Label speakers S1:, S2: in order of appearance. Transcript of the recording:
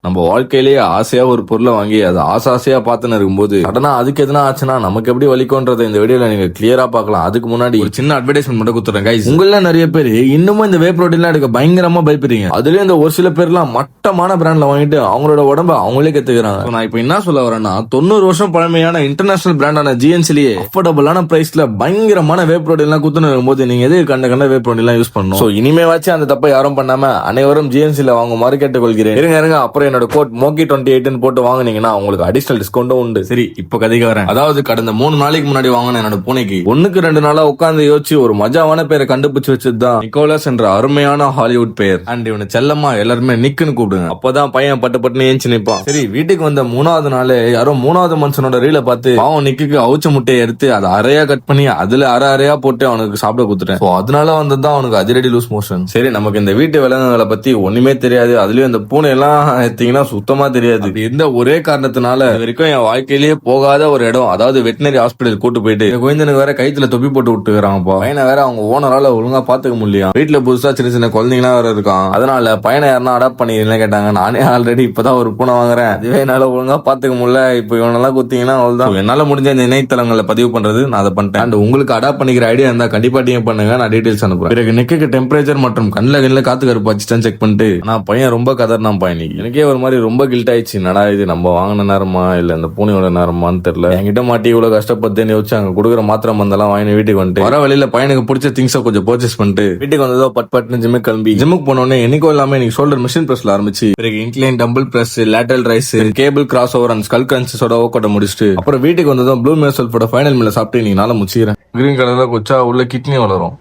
S1: நம்ம வாழ்க்கையிலேயே ஆசையா ஒரு பொருளை வாங்கி அதை ஆசையா பார்த்துன்னு இருக்கும்போது சடனா அதுக்கு எதுனா ஆச்சுன்னா நமக்கு எப்படி வலிக்கும்ன்றதை இந்த வீடியோல நீங்க கிளியரா பார்க்கலாம். அதுக்கு முன்னாடி ஒரு சின்ன அட்வர்டைஸ்மெண்ட் மட்டும் கொடுத்துறேன் guys. உங்கள நிறைய பேர் இன்னமும் இந்த வே புரோட்டீன்லாம் எடுக்க பயங்கரமா பயப்படுறீங்க. அதுலயும் இந்த ஒரு சில பேர்லாம் மட்டமான பிராண்ட்ல வாங்கிட்டு அவங்களோட உடம்ப அவங்களே கத்துக்கிறாங்க. நான் இப்ப என்ன சொல்ல வரேன்னா 90 வருஷம் பழமையான இன்டர்நேஷனல் பிராண்டான ஜிஎன்சிலேயே அஃபோர்டபுளான பிரைஸ்ல பயங்கரமான வே புரோட்டீன்லாம் குத்துன்னு இருக்கும்போது நீங்க எது கண்ட வே புரோட்டீன்லாம் யூஸ் பண்ணணும். சோ இனிமே வச்சு அந்த தப்பை யாரும் பண்ணாம அனைவரும் ஜிஎன்சில வாங்குமாறு கேட்டுக்கொள்கிறேன். இருங்க அப்புறம் என்னோட கோட் மோக்கி 28 போட்டு வாங்குனீங்கன்னா உங்களுக்கு அடிஷனல் டிஸ்கவுண்டும் உண்டு. சரி இப்ப கதைக்கு வரேன். அதாவது கடந்த 3 நாளைக்கு முன்னாடி வாங்கின என்னோட பூனைக்கு 1க்கு 2 நாளா உட்கார்ந்து யோசிச்சு ஒரு மஜாவான பேரை கண்டுபிடிச்சு வச்சதுதான் நிக்கோலஸ் என்ற அருமையான ஹாலிவுட் பேர். அண்ட் இவனை செல்லமா எல்லாருமே நிக்குன்னு கூப்பிடுங்க. அப்பதான் பையன் பட்டு ஏஞ்சி நிப்பான். சரி வீட்டுக்கு வந்த 3வது நாளே யாரோ 3வது மனுஷனோட ரீல பார்த்து பாவம் நிக்கு அவுச்ச முட்டையை எடுத்து அதை அரையா கட் பண்ணி அதுல அரையா போட்டு அவனுக்கு சாப்பிட கொடுத்துட்டேன். அதனால வந்ததுதான் அவனுக்கு அதிரடி லூஸ் மோஷன். சரி நமக்கு இந்த வீட்டு விலங்குகளை பத்தி ஒண்ணுமே தெரியாது. அதுலயும் இந்த பூனை எல்லாம் எடுத்தீங்கன்னா சுத்தமா தெரியாது. இந்த ஒரே காரணத்தினால வரைக்கும் என் வாழ்க்கையிலேயே போகாத ஒரு இடம், அதாவது வெட்டினரி ஹாஸ்பிட்டல் கூட்டு போயிட்டு குழந்தைனுக்கு வேற கைத்துல தொப்பி போட்டு விட்டுக்கிறாங்கப்பா. பையனை வேற அவங்க ஓனரால ஒழுங்கா பாத்துக்க முடியும். வீட்டுல புதுசா சின்ன குழந்தைங்களா வேற இருக்கான். அதனால பையனை யாருன்னா அடாப்ட் பண்ணிக்கிறீங்களா கேட்டாங்க. நானே ஆல்ரெடி இப்பதான் ஒரு பூனை வாங்குறேன். அதுவே என்னால ஒழுங்கா பாத்துக்க முடியல. இப்ப இவனெல்லாம் குத்தீங்கன்னா அவ்வளவுதான். என்னால முடிஞ்ச இந்த இணையதளங்களை பதிவு பண்றது நான் அதை பண்ணிட்டேன். அண்ட் உங்களுக்கு அடாப்ட் பண்ணிக்கிற ஐடியா இருந்தா கண்டிப்பா டிஎம் பண்ணுங்க, நான் டீடைல்ஸ் அனுப்புறேன். பிறகு நெக்குக்கு டெம்பரேச்சர் மற்றும் கண்ணில் காத்து கருப்பு வச்சுட்டான்னு செக் பண்ணிட்டு நான் பையன் ரொம்ப கதர்னான் பையன். எனக்கே ஒரு மாதிரி ரொம்ப கில்ட் ஆயிடுச்சு. நடா இது நம்ம வாங்கின நேரமா இல்ல இந்த பூனையோட நேரமான்னு தெரியல. என்கிட்ட மாட்டி இவ்வளவு கஷ்டப்பட்டு யோசிச்சு அங்க கொடுக்குற மாத்திரை மந்தெல்லாம் வாங்கி வீட்டுக்கு வந்துட்டு வர வழியில பையனுக்கு பிடிச்ச திங்ஸை கொஞ்சம் பர்ச்சேஸ் பண்ணிட்டு வீட்டுக்கு வந்ததோ பட்டு ஜிம்முக்கு கிளம்பி ஜிம்முக்கு போனோடனே என்னைக்கும் இல்லாம இன்னைக்கு ஷோல்டர் மிஷின் பிரஸ்ல ஆரம்பிச்சு பிறகு incline dumbbell press, lateral raise, cable crossover and skull கிரன்ச்சஸோட ஓக்கட்ட முடிச்சுட்டு அப்புறம் வீட்டுக்கு வந்ததும் ப்ளூ மேசல்ஃபோட ஃபைனல் மீல சாப்பிட்டு நீ நாளை முடிச்சுக்கிறேன். கிரீன் கலர்ல குச்சா உள்ள கிட்னி வளரும்.